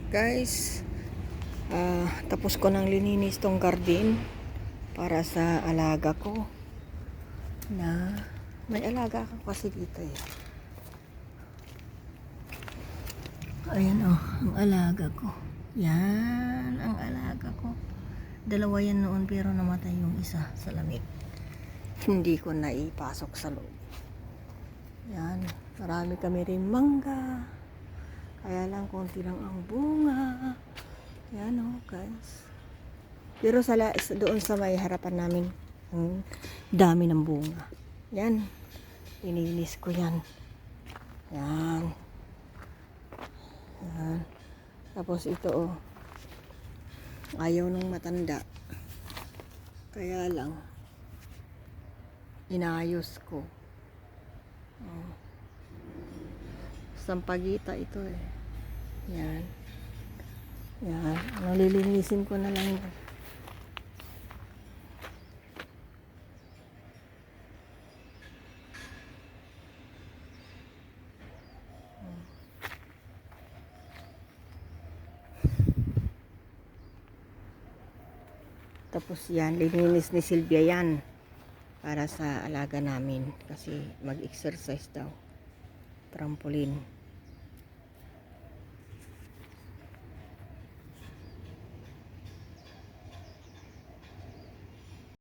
Guys, tapos ko nang lininis tong garden para sa alaga ko na may alaga ako kasi dito eh. Ayan ang alaga ko. Yan ang alaga ko. Dalawa yan noon pero namatay yung isa sa lamig. Hindi ko na ipasok sa loob. Yan, marami kami rin mangga. Kaya lang konti lang ang bunga. Yan guys. Pero doon sa may harapan namin, ang dami ng bunga. Yan. Ininis ko yan. Yan. Yan. Tapos ito ayaw nung matanda. Kaya lang inayos ko. Sampagita ito eh. Yan. Yan. Nalilinisin ko na lang yun. Tapos yan, lininis ni Sylvia yan para sa alaga namin kasi mag-exercise daw. Trampoline.